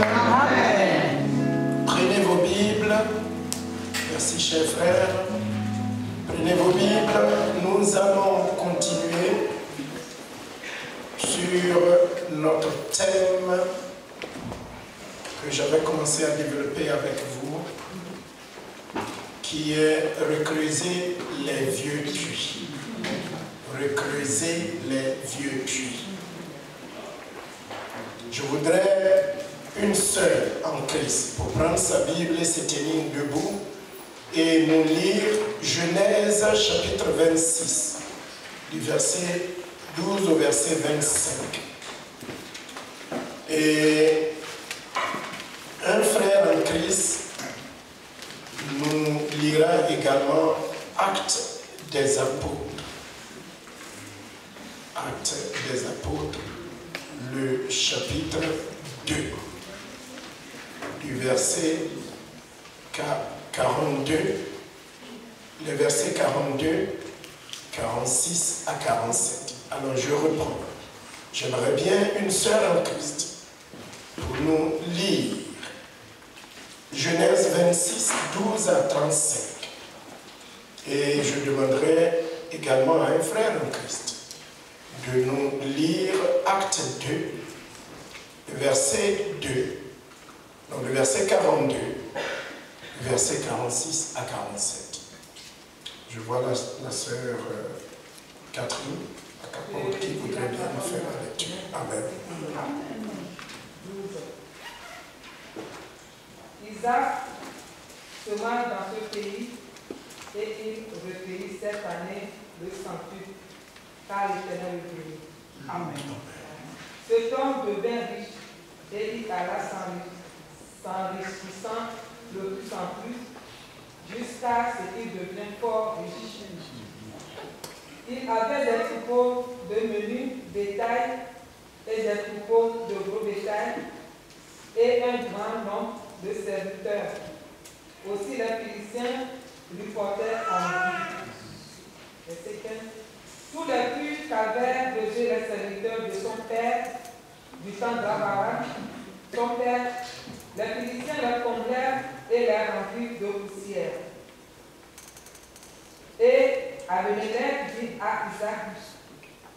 Amen. Prenez vos Bibles. Merci, chers frères. Prenez vos Bibles. Nous allons continuer sur notre thème que j'avais commencé à développer avec vous, qui est recreuser les vieux puits. Recreuser les vieux puits. Je voudrais une seule en Christ pour prendre sa Bible et se tenir debout et nous lire Genèse chapitre 26, du verset 12 au verset 25. Et un frère en Christ nous lira également Actes des Apôtres. Actes des Apôtres, le chapitre 2, du verset 42, les versets 42, 46 à 47. Alors je reprends. J'aimerais bien une sœur en Christ pour nous lire Genèse 26, 12 à 35. Et je demanderai également à un frère en Christ de nous lire Acte 2, le verset 2, donc le verset 42, le verset 46 à 47. Je vois la sœur Catherine, la capote, qui voudrait bien nous faire la lecture. Amen. Isaac sema dans ce pays et il recueillit cette année le centuple, car l'Éternel le bénit. Amen. Cet homme devint riche et il alla s'enrichissant de plus en plus jusqu'à ce qu'il devienne fort riche. Il avait des troupeaux de menu bétail et des troupeaux de gros bétail et un grand nombre de serviteurs. Aussi les Philistins lui portaient en vie. Verset 15. Tous les puits qu'avaient logés les serviteurs de son père, du temps d'Abraham, son père, les Philistins les comblèrent et les remplirent de poussière. Et Abimelech dit à Isaac,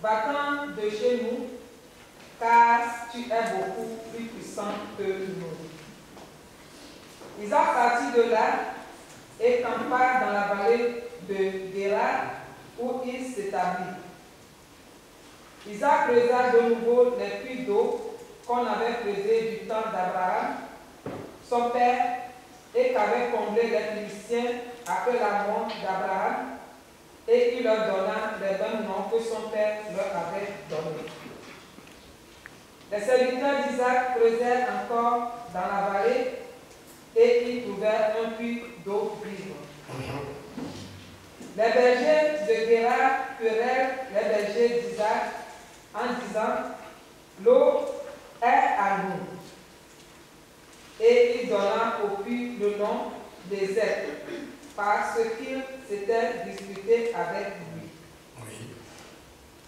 va-t'en de chez nous, car tu es beaucoup plus puissant que nous. Isaac partit de là et campa dans la vallée de Guérar, où il s'établit. Isaac creusa de nouveau les puits d'eau qu'on avait creusés du temps d'Abraham, son père, et qu'avaient comblé les Philistins après la mort d'Abraham, et il leur donna les mêmes noms que son père leur avait donnés. Les serviteurs d'Isaac creusèrent encore dans la vallée, et ils trouvèrent un puits d'eau vive. Les bergers de Guérar querellent les bergers d'Isaac en disant, l'eau est à nous. Et il donna au puits le nom d'Ézek, parce qu'il s'était disputé avec lui.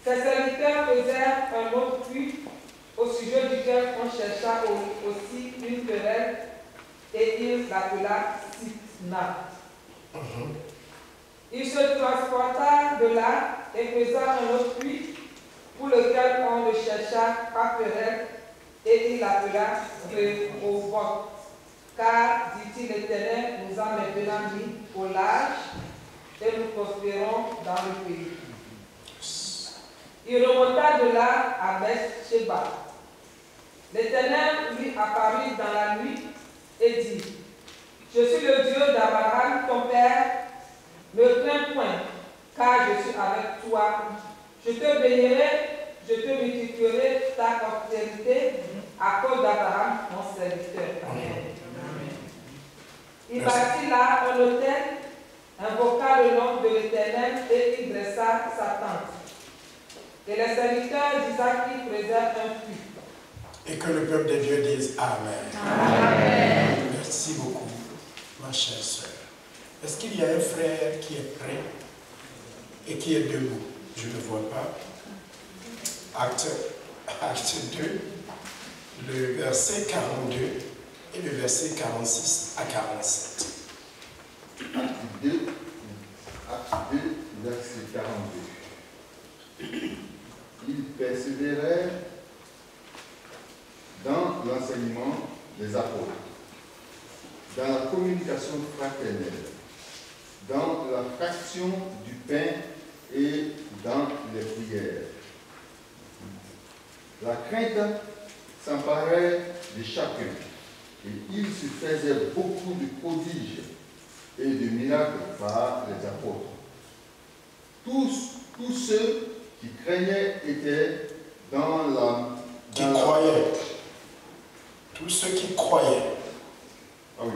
Ses serviteurs faisèrent un autre puits, au sujet duquel on chercha aussi une querelle, et il l'appela Sitna. Il se transporta de là et creusa un autre puits, pour lequel on le chercha par querelle, et il l'appela Rehoboth. Car, dit-il, l'Éternel nous a maintenant mis au large, et nous prospérons dans le pays. Il remonta de là à Beth-Sheba. L'Éternel lui apparut dans la nuit et dit, je suis le Dieu d'Abraham, ton père, ne crains point, car je suis avec toi. Je te bénirai, je te multiplierai ta postérité à cause d'Abraham, mon serviteur. Amen. Il bâtit là un autel, invoqua le nom de l'Éternel et il dressa sa tente. Et les serviteurs d'Isaac y creusèrent un puits. Et que le peuple de Dieu dise Amen. Amen. Merci beaucoup, ma chère sœur. Est-ce qu'il y a un frère qui est prêt et qui est debout? Je ne le vois pas. Acte 2, le verset 42 et le verset 46 à 47. Acte 2, verset 42. Ils persévérèrent dans l'enseignement des apôtres, dans la communication fraternelle, dans la fraction du pain et dans les prières. La crainte s'emparait de chacun, et il se faisait beaucoup de prodiges et de miracles par les apôtres. Tous ceux qui craignaient étaient dans la... Qui croyaient. Tous ceux qui croyaient. Ah oui.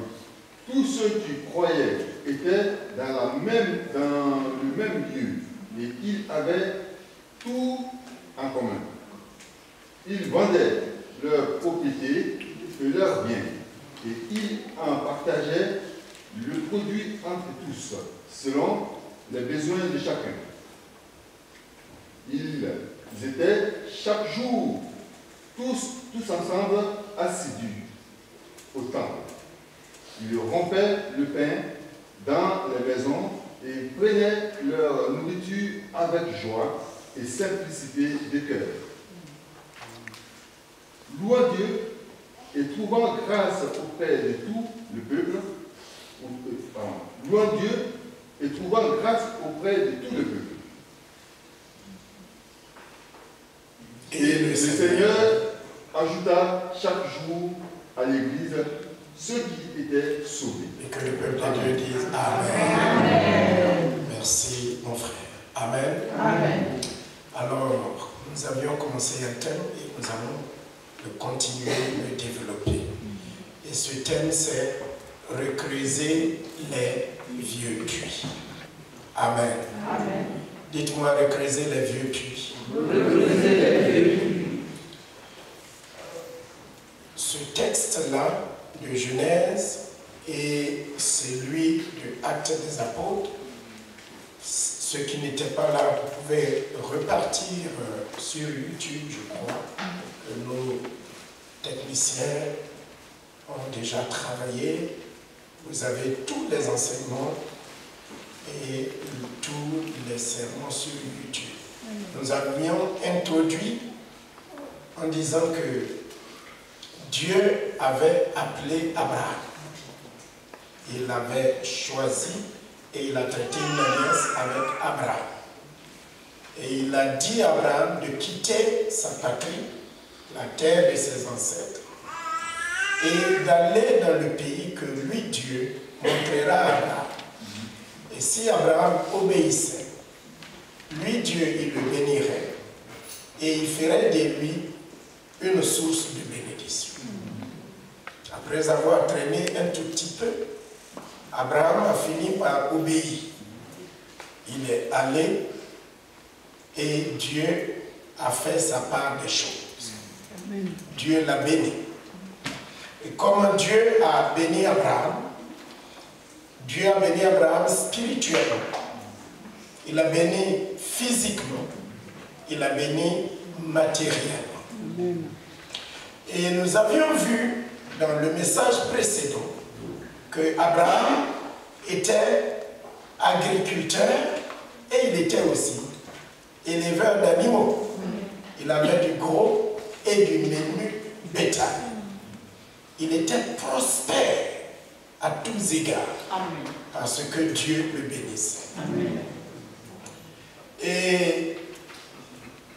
Tous ceux qui croyaient étaient dans le même lieu, et ils avaient tout en commun. Ils vendaient leurs propriétés et leurs biens, et ils en partageaient le produit entre tous, selon les besoins de chacun. Ils étaient chaque jour, tous ensemble, assidus au temple. Ils rompaient le pain dans les maisons et prenaient leur nourriture avec joie et simplicité de cœur. Louant Dieu et trouvant grâce auprès de tout le peuple, louant Dieu et trouvant grâce auprès de tout le peuple. Et le Seigneur ajouta chaque jour à l'Église ceux qui étaient sauvés. Et que le peuple de Dieu dise Amen. Amen. Merci mon frère. Amen. Amen. Alors, nous avions commencé un thème et nous allons le continuer, le développer. Et ce thème, c'est recreuser les vieux puits. Amen. Amen. Dites-moi, recreuser les vieux puits. Recreuser les vieux puits. Ce texte-là de Genèse et celui de Actes des Apôtres, ceux qui n'étaient pas là, vous pouvez repartir sur YouTube, je crois, que nos techniciens ont déjà travaillé. Vous avez tous les enseignements et tous les sermons sur YouTube. Nous avions introduit en disant que Dieu avait appelé Abraham. Il l'avait choisi et il a traité une alliance avec Abraham. Et il a dit à Abraham de quitter sa patrie, la terre de ses ancêtres, et d'aller dans le pays que lui, Dieu, montrera à Abraham. Et si Abraham obéissait, lui, Dieu, il le bénirait et il ferait de lui une source de bénédiction. Après avoir traîné un tout petit peu, Abraham a fini par obéir. Il est allé et Dieu a fait sa part des choses. Dieu l'a béni. Et comme Dieu a béni Abraham, Dieu a béni Abraham spirituellement. Il a béni physiquement. Il a béni matériellement. Et nous avions vu dans le message précédent que Abraham était agriculteur et il était aussi éleveur d'animaux. Il avait du gros et du menu bétail. Il était prospère à tous égards. Amen. Parce que Dieu le bénissait. Amen. Et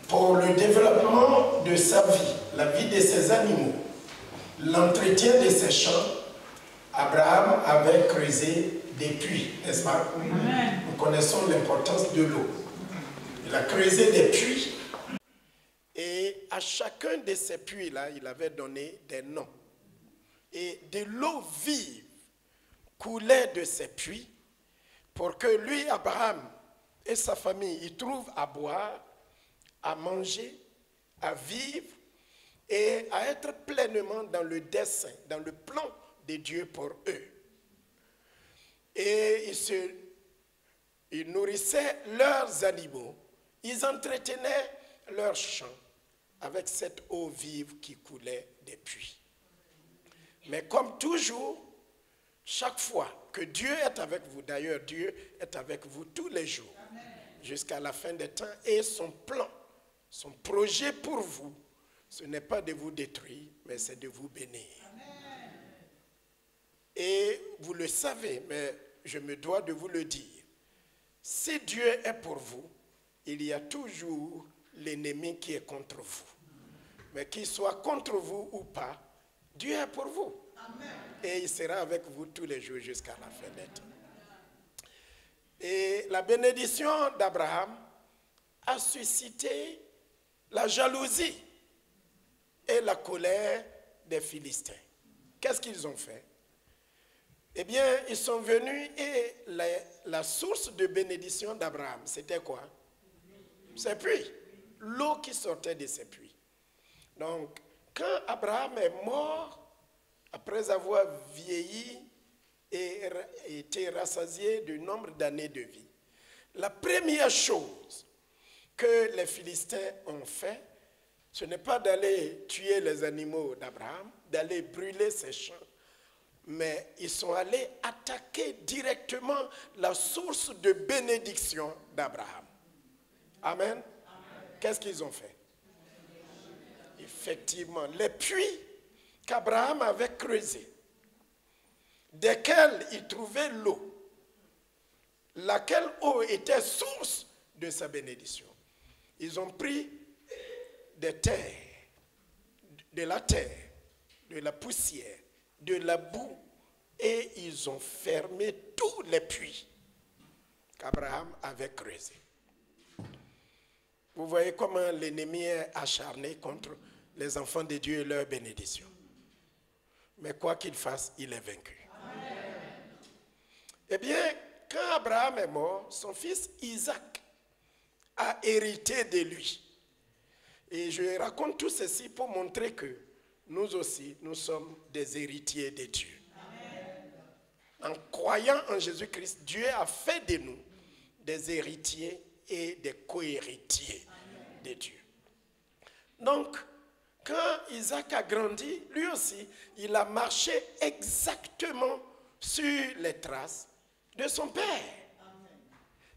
pour le développement de sa vie, la vie de ses animaux, l'entretien de ses champs, Abraham avait creusé des puits, n'est-ce pas? Amen. Nous connaissons l'importance de l'eau. Il a creusé des puits et à chacun de ces puits-là, il avait donné des noms. Et de l'eau vive coulait de ces puits pour que lui, Abraham, et sa famille, ils trouvent à boire, à manger, à vivre et à être pleinement dans le dessein, dans le plan de Dieu pour eux. Et ils nourrissaient leurs animaux, ils entretenaient leurs champs avec cette eau vive qui coulait des puits. Mais comme toujours, chaque fois que Dieu est avec vous, d'ailleurs Dieu est avec vous tous les jours, jusqu'à la fin des temps, et son plan, son projet pour vous, ce n'est pas de vous détruire, mais c'est de vous bénir. Amen. Et vous le savez, mais je me dois de vous le dire. Si Dieu est pour vous, il y a toujours l'ennemi qui est contre vous. Mais qu'il soit contre vous ou pas, Dieu est pour vous. Amen. Et il sera avec vous tous les jours jusqu'à la fin des temps. Et la bénédiction d'Abraham a suscité la jalousie et la colère des Philistins. Qu'est-ce qu'ils ont fait? Eh bien, ils sont venus et la source de bénédiction d'Abraham, c'était quoi? Ces puits. L'eau qui sortait de ces puits. Donc, quand Abraham est mort, après avoir vieilli et été rassasié du nombre d'années de vie, la première chose que les Philistins ont fait, ce n'est pas d'aller tuer les animaux d'Abraham, d'aller brûler ses champs, mais ils sont allés attaquer directement la source de bénédiction d'Abraham. Amen. Amen. Qu'est-ce qu'ils ont fait? Effectivement, les puits qu'Abraham avait creusés, desquels il trouvait l'eau, laquelle eau était source de sa bénédiction. Ils ont pris des terres, de la terre, de la poussière, de la boue, et ils ont fermé tous les puits qu'Abraham avait creusés. Vous voyez comment l'ennemi est acharné contre les enfants de Dieu et leur bénédiction. Mais quoi qu'il fasse, il est vaincu. Amen. Eh bien, quand Abraham est mort, son fils Isaac a hérité de lui. Et je raconte tout ceci pour montrer que nous aussi, nous sommes des héritiers de Dieu. Amen. En croyant en Jésus-Christ, Dieu a fait de nous des héritiers et des co-héritiers de Dieu. Donc, quand Isaac a grandi, lui aussi, il a marché exactement sur les traces de son père.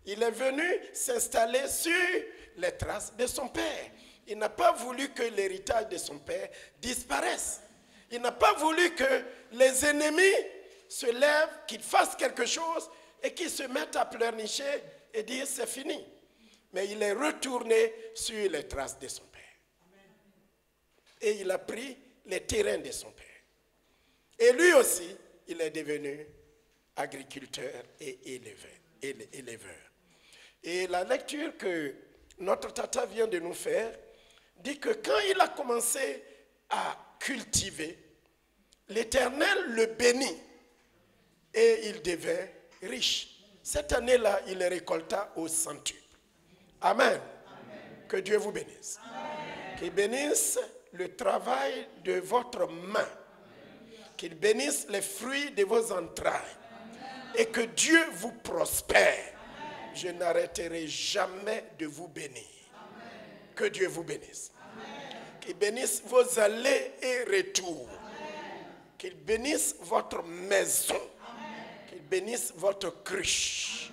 Il est venu s'installer sur les traces de son père. Il n'a pas voulu que l'héritage de son père disparaisse. Il n'a pas voulu que les ennemis se lèvent, qu'ils fassent quelque chose et qu'ils se mettent à pleurnicher et dire c'est fini. Mais il est retourné sur les traces de son père. Et il a pris les terrains de son père. Et lui aussi, il est devenu agriculteur et éleveur. Et la lecture que notre tata vient de nous faire dit que quand il a commencé à cultiver, l'Éternel le bénit et il devint riche. Cette année-là, il récolta au centuple. Amen. Amen. Que Dieu vous bénisse. Amen. Qu'il bénisse le travail de votre main. Qu'il bénisse les fruits de vos entrailles. Amen. Et que Dieu vous prospère. Amen. Je n'arrêterai jamais de vous bénir. Amen. Que Dieu vous bénisse. Qu'il bénisse vos allées et retours. Qu'il bénisse votre maison. Qu'il bénisse votre cruche.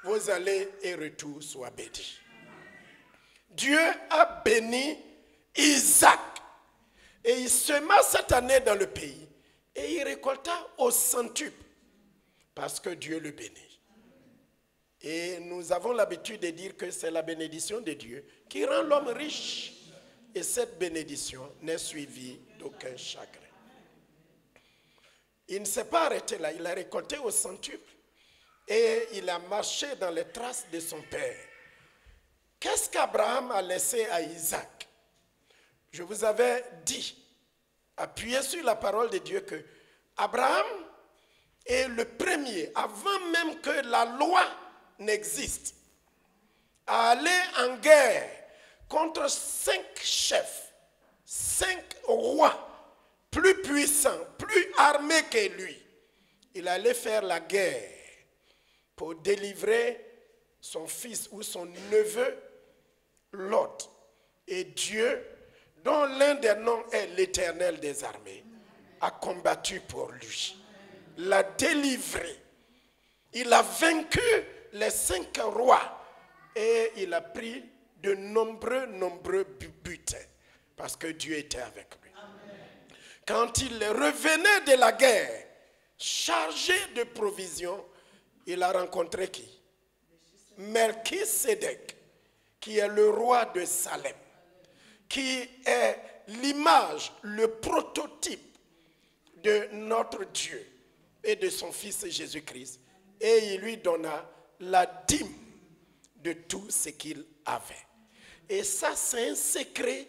Vos allées et retours soient bénis. Dieu a béni Isaac. Et il sema cette année dans le pays. Et il récolta au centuple. Parce que Dieu le bénit. Et nous avons l'habitude de dire que c'est la bénédiction de Dieu qui rend l'homme riche. Et cette bénédiction n'est suivie d'aucun chagrin. Il ne s'est pas arrêté là. Il a récolté au centuple. Et il a marché dans les traces de son père. Qu'est-ce qu'Abraham a laissé à Isaac? Je vous avais dit, appuyé sur la parole de Dieu, que Abraham est le premier, avant même que la loi n'existe, à aller en guerre contre 5 chefs, 5 rois plus puissants, plus armés que lui. Il allait faire la guerre pour délivrer son fils ou son neveu Lot Et Dieu, dont l'un des noms est l'Éternel des armées, a combattu pour lui, l'a délivré. Il a vaincu les 5 rois et il a pris de nombreux buts parce que Dieu était avec lui. Amen. Quand il revenait de la guerre, chargé de provisions, il a rencontré qui? Melchisédek, qui est le roi de Salem, qui est l'image, le prototype de notre Dieu et de son Fils Jésus-Christ. Et il lui donna la dîme de tout ce qu'il avait. Et ça, c'est un secret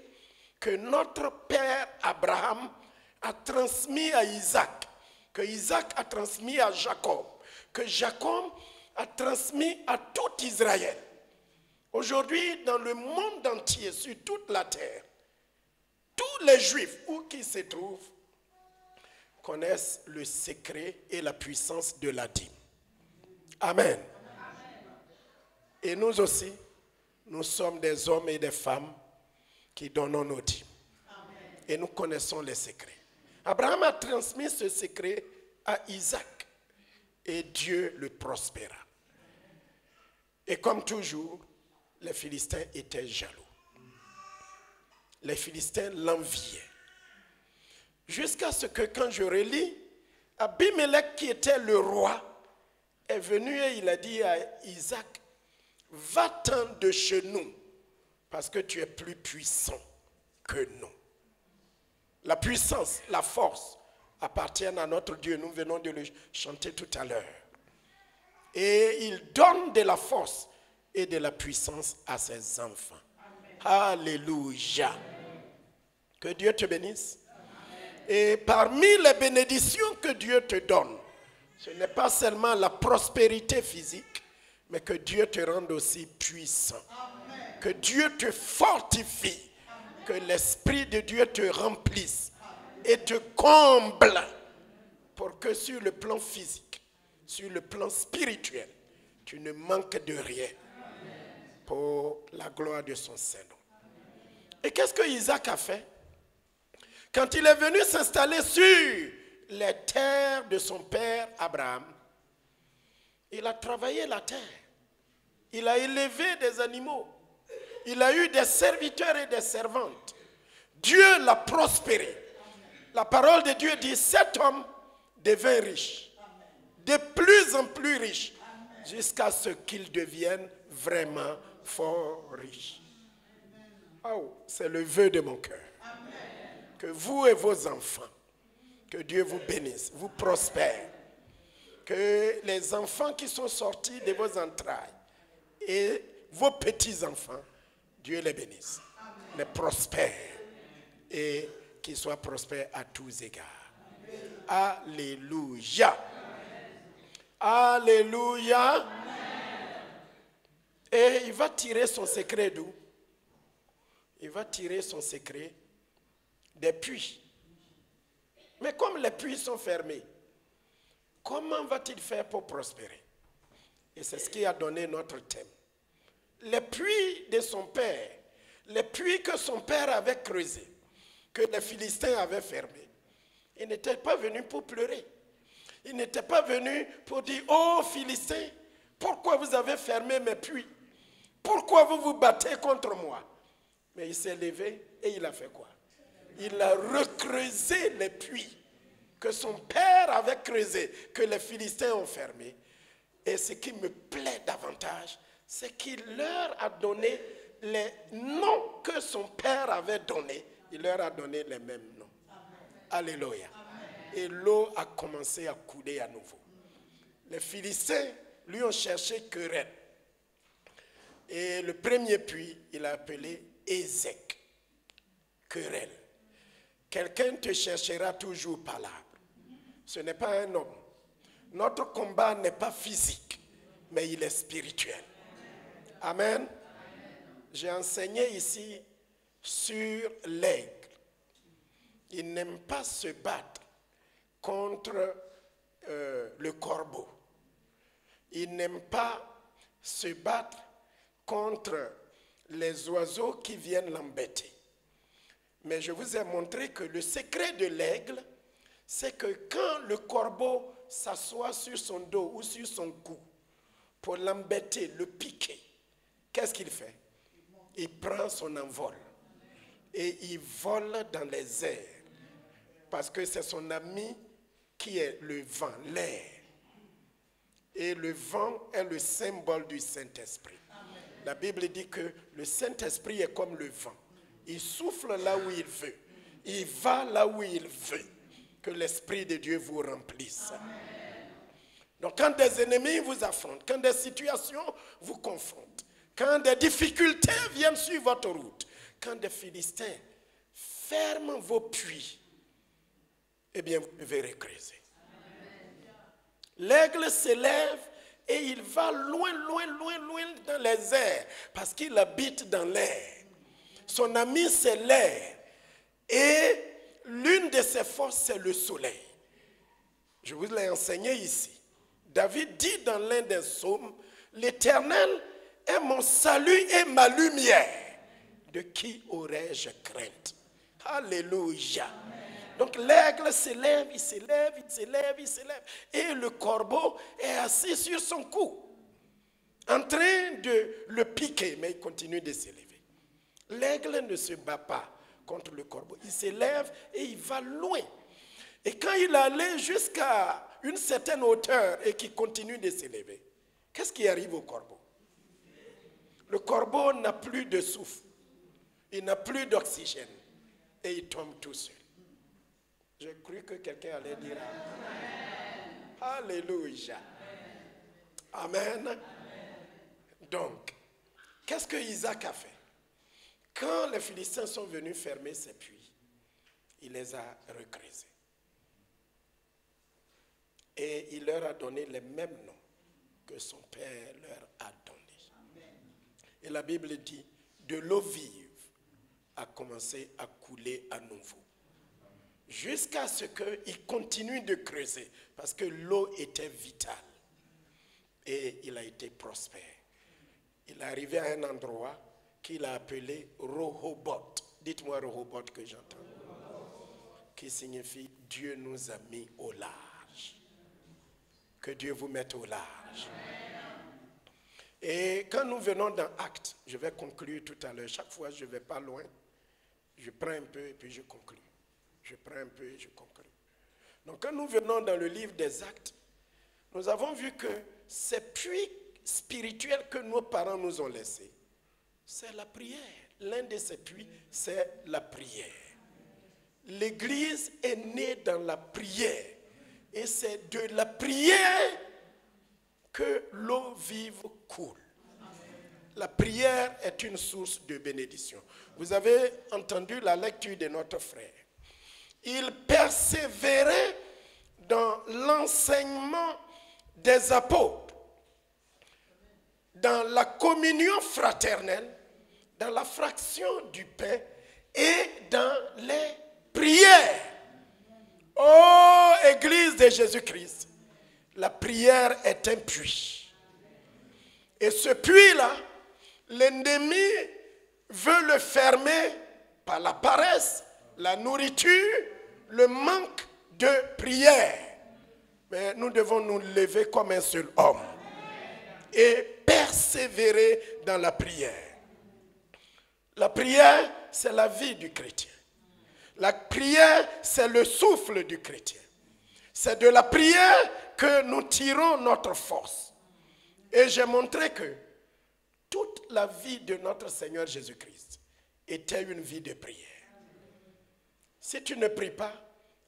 que notre père Abraham a transmis à Isaac, que Isaac a transmis à Jacob, que Jacob a transmis à tout Israël. Aujourd'hui, dans le monde entier, sur toute la terre, tous les Juifs, où qu'ils se trouvent, connaissent le secret et la puissance de la dîme. Amen. Et nous aussi, nous sommes des hommes et des femmes qui donnons nos dîmes. Et nous connaissons les secrets. Abraham a transmis ce secret à Isaac et Dieu le prospéra. Et comme toujours, les Philistins étaient jaloux. Les Philistins l'enviaient. Jusqu'à ce que quand je relis, Abimelech qui était le roi est venu et il a dit à Isaac, va-t'en de chez nous parce que tu es plus puissant que nous. La puissance, la force appartiennent à notre Dieu. Nous venons de le chanter tout à l'heure. Et il donne de la force et de la puissance à ses enfants. Amen. Alléluia. Que Dieu te bénisse. Amen. Et parmi les bénédictions que Dieu te donne, ce n'est pas seulement la prospérité physique, mais que Dieu te rende aussi puissant. Amen. Que Dieu te fortifie. Amen. Que l'Esprit de Dieu te remplisse. Amen. Et te comble pour que sur le plan physique, sur le plan spirituel, tu ne manques de rien. Amen. Pour la gloire de son Saint-Nom. Et qu'est-ce que Isaac a fait? Quand il est venu s'installer sur les terres de son père Abraham, il a travaillé la terre. Il a élevé des animaux. Il a eu des serviteurs et des servantes. Dieu l'a prospéré. La parole de Dieu dit, cet homme devint riche. De plus en plus riche. Jusqu'à ce qu'il devienne vraiment fort riche. Oh, c'est le vœu de mon cœur. Que vous et vos enfants, que Dieu vous bénisse, vous prospère. Que les enfants qui sont sortis de vos entrailles et vos petits-enfants, Dieu les bénisse, les prospère et qu'ils soient prospères à tous égards. Alléluia. Alléluia. Et il va tirer son secret d'où? Il va tirer son secret des puits. Mais comme les puits sont fermés, comment va-t-il faire pour prospérer? Et c'est ce qui a donné notre thème. Les puits de son père, les puits que son père avait creusés, que les Philistins avaient fermés, il n'était pas venu pour pleurer. Il n'était pas venu pour dire, oh Philistins, pourquoi vous avez fermé mes puits? Pourquoi vous vous battez contre moi? Mais il s'est levé et il a fait quoi? Il a recreusé les puits que son père avait creusés, que les Philistins ont fermés. Et ce qui me plaît davantage, c'est qu'il leur a donné les noms que son père avait donnés. Il leur a donné les mêmes noms. Amen. Alléluia. Amen. Et l'eau a commencé à couler à nouveau. Les Philistins lui ont cherché querelle. Et le premier puits, il a appelé Ézek. Querelle. Quelqu'un te cherchera toujours par l'arbre. Ce n'est pas un homme. Notre combat n'est pas physique, mais il est spirituel. Amen. J'ai enseigné ici sur l'aigle. Il n'aime pas se battre contre le corbeau. Il n'aime pas se battre contre les oiseaux qui viennent l'embêter. Mais je vous ai montré que le secret de l'aigle, c'est que quand le corbeau s'assoit sur son dos ou sur son cou pour l'embêter, le piquer, qu'est-ce qu'il fait? Il prend son envol et il vole dans les airs parce que c'est son ami qui est le vent, l'air. Et le vent est le symbole du Saint-Esprit. La Bible dit que le Saint-Esprit est comme le vent. Il souffle là où il veut. Il va là où il veut. Que l'Esprit de Dieu vous remplisse. Amen. Donc quand des ennemis vous affrontent, quand des situations vous confrontent, quand des difficultés viennent sur votre route, quand des Philistins ferment vos puits, eh bien vous devez recreuser. L'aigle s'élève et il va loin, loin, loin, loin dans les airs parce qu'il habite dans l'air. Son ami, c'est l'air. Et l'une de ses forces, c'est le soleil. Je vous l'ai enseigné ici. David dit dans l'un des psaumes, l'Éternel est mon salut et ma lumière. De qui aurais-je crainte? Alléluia. Donc l'aigle s'élève, il s'élève, il s'élève, il s'élève. Et le corbeau est assis sur son cou, en train de le piquer, mais il continue de s'élever. L'aigle ne se bat pas contre le corbeau. Il s'élève et il va loin. Et quand il allait jusqu'à une certaine hauteur et qu'il continue de s'élever, qu'est-ce qui arrive au corbeau? Le corbeau n'a plus de souffle. Il n'a plus d'oxygène. Et il tombe tout seul. J'ai cru que quelqu'un allait dire Amen. Alléluia. Amen. Amen. Donc, qu'est-ce que Isaac a fait? Quand les Philistins sont venus fermer ses puits, il les a recreusés. Et il leur a donné les mêmes noms que son père leur a donnés. Et la Bible dit, de l'eau vive a commencé à couler à nouveau. Jusqu'à ce qu'il continue de creuser, parce que l'eau était vitale. Et il a été prospère. Il est arrivé à un endroit qu'il a appelé Rehoboth. Dites-moi Rehoboth que j'entends. Qui signifie Dieu nous a mis au large. Que Dieu vous mette au large. Et quand nous venons dans Actes, je vais conclure tout à l'heure. Chaque fois, je ne vais pas loin. Je prends un peu et puis je conclue. Je prends un peu et je conclue. Donc quand nous venons dans le livre des Actes, nous avons vu que ces puits spirituels que nos parents nous ont laissés, c'est la prière. L'un de ces puits, c'est la prière. L'Église est née dans la prière. Et c'est de la prière que l'eau vive coule. La prière est une source de bénédiction. Vous avez entendu la lecture de notre frère. Il persévérait dans l'enseignement des apôtres, dans la communion fraternelle, dans la fraction du pain et dans les prières. Ô Église de Jésus-Christ, la prière est un puits. Et ce puits-là, l'ennemi veut le fermer par la paresse, la nourriture, le manque de prière. Mais nous devons nous lever comme un seul homme et persévérer dans la prière. La prière, c'est la vie du chrétien. La prière, c'est le souffle du chrétien. C'est de la prière que nous tirons notre force. Et j'ai montré que toute la vie de notre Seigneur Jésus-Christ était une vie de prière. Si tu ne pries pas,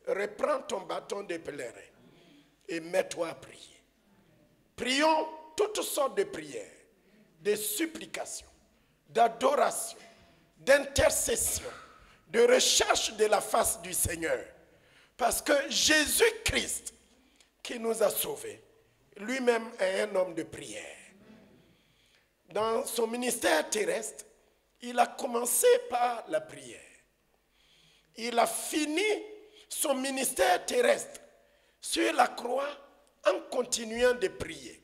reprends ton bâton de pèlerin et mets-toi à prier. Prions toutes sortes de prières, de supplications, d'adoration, d'intercession, de recherche de la face du Seigneur. Parce que Jésus-Christ, qui nous a sauvés, lui-même est un homme de prière. Dans son ministère terrestre, il a commencé par la prière. Il a fini son ministère terrestre sur la croix en continuant de prier.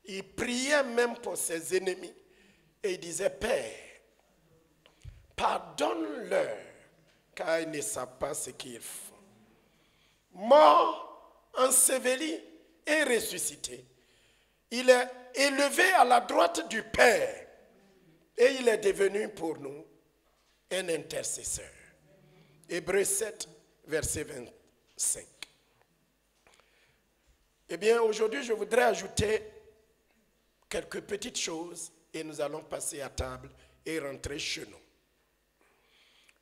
Il priait même pour ses ennemis. Et il disait, Père, pardonne-leur, car ils ne savent pas ce qu'ils font. Mort, enseveli et ressuscité, il est élevé à la droite du Père et il est devenu pour nous un intercesseur. Hébreux 7, verset 25. Eh bien, aujourd'hui, je voudrais ajouter quelques petites choses et nous allons passer à table et rentrer chez nous.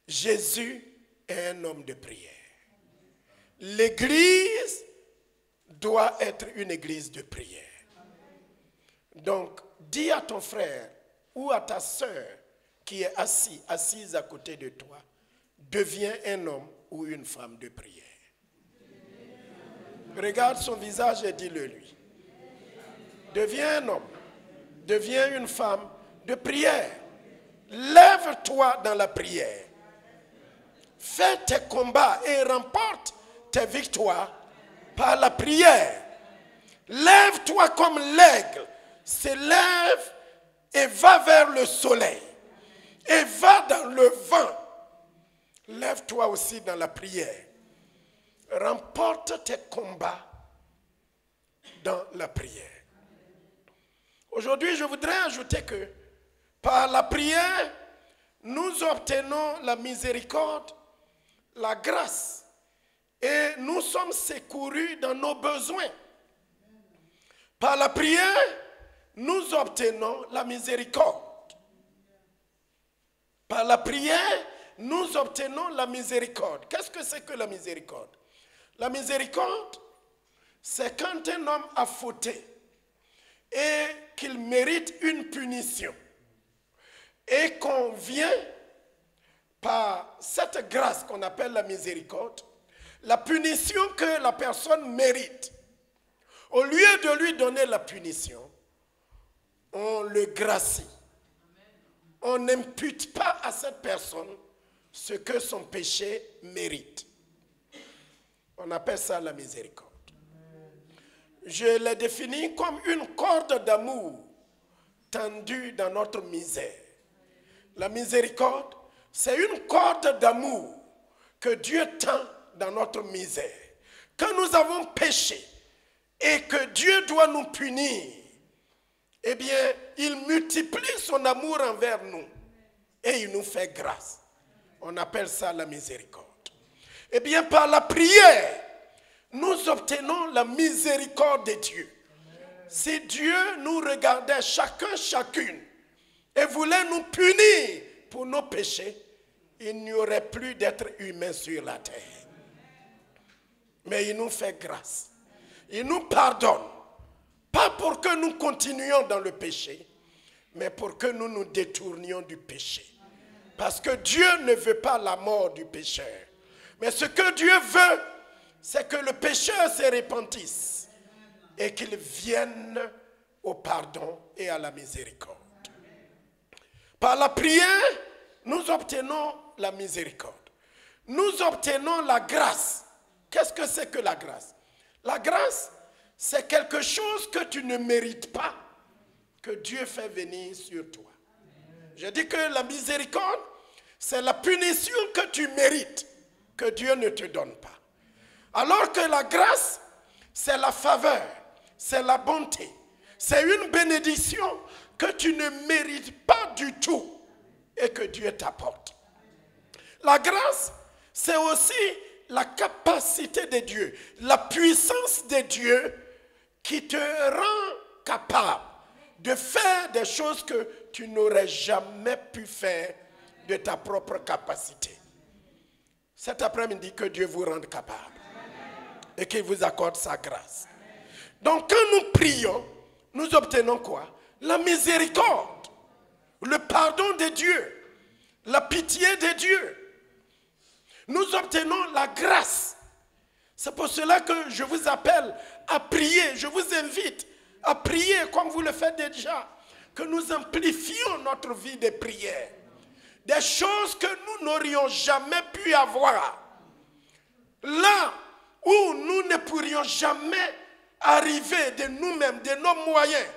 Jésus est un homme de prière. L'église doit être une église de prière. Donc, dis à ton frère ou à ta sœur qui est assise à côté de toi, deviens un homme ou une femme de prière. Regarde son visage et dis-le lui. Deviens un homme, deviens une femme de prière. Lève-toi dans la prière. Fais tes combats et remporte tes victoires par la prière. Lève-toi comme l'aigle, s'élève et va vers le soleil. Et va dans le vent. Lève-toi aussi dans la prière. Remporte tes combats dans la prière. Aujourd'hui, je voudrais ajouter que par la prière, nous obtenons la miséricorde, la grâce, et nous sommes secourus dans nos besoins. Par la prière, nous obtenons la miséricorde. Par la prière, nous obtenons la miséricorde. Qu'est-ce que c'est que la miséricorde? La miséricorde, c'est quand un homme a fauté et qu'il mérite une punition. Et qu'on vient, par cette grâce qu'on appelle la miséricorde, la punition que la personne mérite, au lieu de lui donner la punition, on le gracie. On n'impute pas à cette personne ce que son péché mérite. On appelle ça la miséricorde. Je l'ai définie comme une corde d'amour tendue dans notre misère. La miséricorde, c'est une corde d'amour que Dieu tend dans notre misère. Quand nous avons péché et que Dieu doit nous punir, eh bien, il multiplie son amour envers nous et il nous fait grâce. On appelle ça la miséricorde. Eh bien, par la prière, nous obtenons la miséricorde de Dieu. Si Dieu nous regardait chacune et voulait nous punir pour nos péchés, il n'y aurait plus d'être humain sur la terre. Mais il nous fait grâce. Il nous pardonne. Pas pour que nous continuions dans le péché, mais pour que nous nous détournions du péché. Parce que Dieu ne veut pas la mort du pécheur. Mais ce que Dieu veut, c'est que le pécheur se repentisse et qu'il vienne au pardon et à la miséricorde. Par la prière, nous obtenons la miséricorde. Nous obtenons la grâce. Qu'est-ce que c'est que la grâce? La grâce, c'est quelque chose que tu ne mérites pas, que Dieu fait venir sur toi. Je dis que la miséricorde, c'est la punition que tu mérites, que Dieu ne te donne pas. Alors que la grâce, c'est la faveur, c'est la bonté. C'est une bénédiction que tu ne mérites pas du tout et que Dieu t'apporte. La grâce, c'est aussi la capacité de Dieu, la puissance de Dieu qui te rend capable de faire des choses que tu n'aurais jamais pu faire de ta propre capacité. Cet après-midi, que Dieu vous rende capable et qu'il vous accorde sa grâce. Donc quand nous prions, nous obtenons quoi? La miséricorde, le pardon de Dieu, la pitié de Dieu. Nous obtenons la grâce. C'est pour cela que je vous appelle à prier. Je vous invite à prier comme vous le faites déjà. Que nous amplifions notre vie de prière. Des choses que nous n'aurions jamais pu avoir. Là où nous ne pourrions jamais arriver de nous-mêmes, de nos moyens.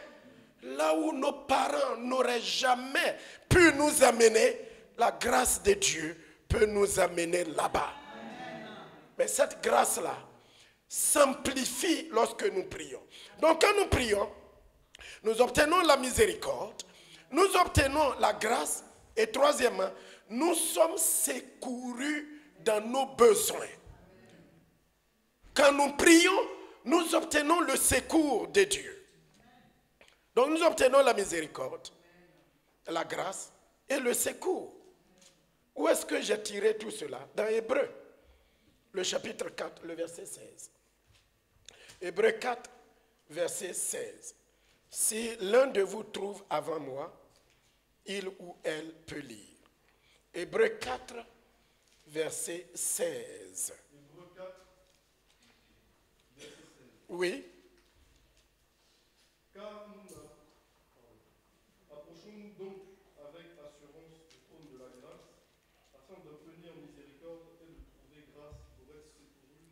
Là où nos parents n'auraient jamais pu nous amener, la grâce de Dieu peut nous amener là-bas. Mais cette grâce-là s'amplifie lorsque nous prions. Donc quand nous prions, nous obtenons la miséricorde, nous obtenons la grâce et troisièmement, nous sommes secourus dans nos besoins. Quand nous prions, nous obtenons le secours de Dieu. Donc nous obtenons la miséricorde, la grâce et le secours. Où est-ce que j'ai tiré tout cela? Dans Hébreux, le chapitre 4, le verset 16. Hébreux 4, verset 16. Si l'un de vous trouve avant moi, il ou elle peut lire. Hébreux 4, verset 16. Hébreux 4, verset 16. Oui. Car nous approchons-nous donc avec assurance du trône de la grâce, afin d'obtenir miséricorde et de trouver grâce pour être secourus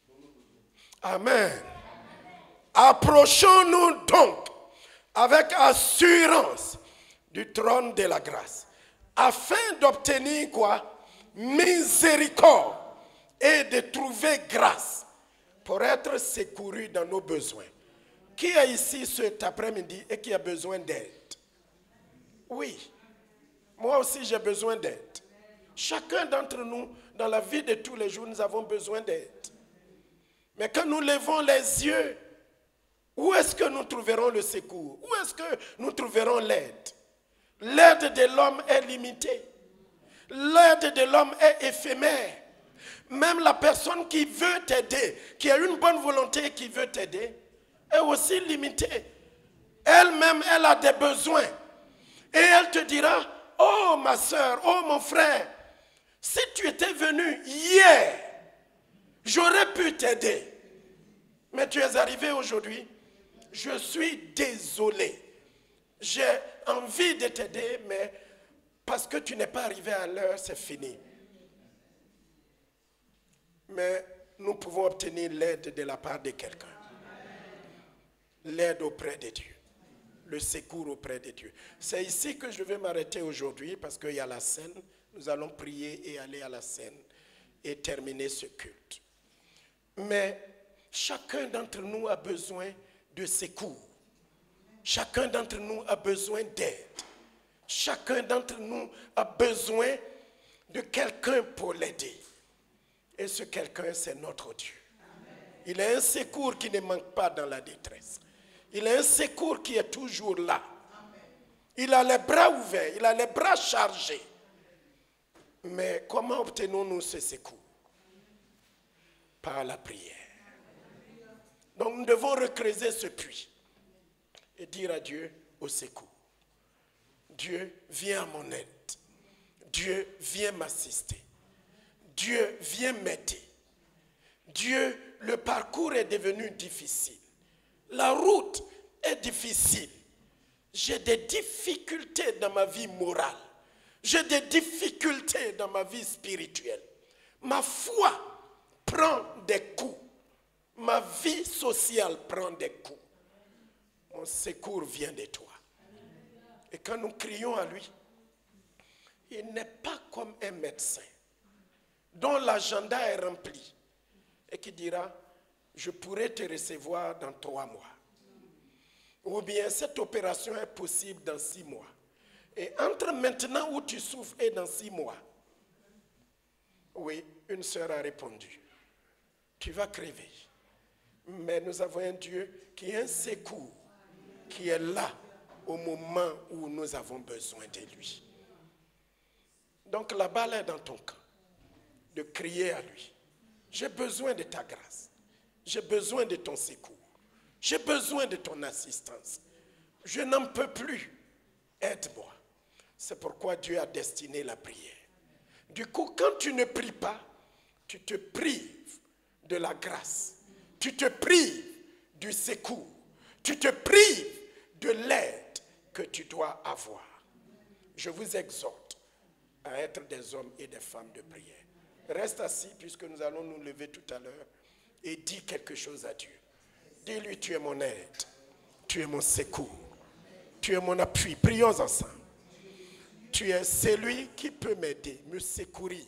dans nos besoins. Amen. Approchons-nous donc avec assurance du trône de la grâce, afin d'obtenir quoi? Miséricorde et de trouver grâce pour être secouru dans nos besoins. Qui est ici cet après-midi et qui a besoin d'aide? Oui, moi aussi j'ai besoin d'aide. Chacun d'entre nous, dans la vie de tous les jours, nous avons besoin d'aide. Mais quand nous levons les yeux, où est-ce que nous trouverons le secours? Où est-ce que nous trouverons l'aide? L'aide de l'homme est limitée. L'aide de l'homme est éphémère. Même la personne qui veut t'aider, qui a une bonne volonté et qui veut t'aider, est aussi limitée. Elle-même, elle a des besoins. Et elle te dira, oh ma soeur, oh mon frère, si tu étais venu hier, j'aurais pu t'aider. Mais tu es arrivé aujourd'hui, je suis désolé. J'ai envie de t'aider, mais parce que tu n'es pas arrivé à l'heure, c'est fini. Mais nous pouvons obtenir l'aide de la part de quelqu'un. L'aide auprès de Dieu. Le secours auprès de Dieu. C'est ici que je vais m'arrêter aujourd'hui parce qu'il y a la scène. Nous allons prier et aller à la scène et terminer ce culte. Mais chacun d'entre nous a besoin de secours. Chacun d'entre nous a besoin d'aide. Chacun d'entre nous a besoin de quelqu'un pour l'aider. Et ce quelqu'un, c'est notre Dieu. Il est un secours qui ne manque pas dans la détresse. Il est un secours qui est toujours là. Il a les bras ouverts, il a les bras chargés. Mais comment obtenons-nous ce secours? Par la prière. Donc nous devons recreuser ce puits et dire à Dieu au secours. Dieu, viens à mon aide. Dieu, viens m'assister. Dieu, viens m'aider. Dieu, le parcours est devenu difficile. La route est difficile. J'ai des difficultés dans ma vie morale. J'ai des difficultés dans ma vie spirituelle. Ma foi prend des coups. Ma vie sociale prend des coups. Mon secours vient de toi. Et quand nous crions à lui, il n'est pas comme un médecin dont l'agenda est rempli et qui dira, je pourrais te recevoir dans 3 mois. Ou bien cette opération est possible dans 6 mois. Et entre maintenant où tu souffres et dans 6 mois, oui, une sœur a répondu, tu vas crever. Mais nous avons un Dieu qui est un secours, qui est là au moment où nous avons besoin de lui. Donc la balle est dans ton camp, de crier à lui. J'ai besoin de ta grâce. J'ai besoin de ton secours. J'ai besoin de ton assistance. Je n'en peux plus. Aide-moi. C'est pourquoi Dieu a destiné la prière. Du coup, quand tu ne pries pas, tu te prives de la grâce. Tu te prives du secours. Tu te prives de l'aide que tu dois avoir. Je vous exhorte à être des hommes et des femmes de prière. Reste assis puisque nous allons nous lever tout à l'heure et dis quelque chose à Dieu. Dis-lui, tu es mon aide, tu es mon secours, Tu es mon appui. Prions ensemble. Tu es celui qui peut m'aider, me secourir.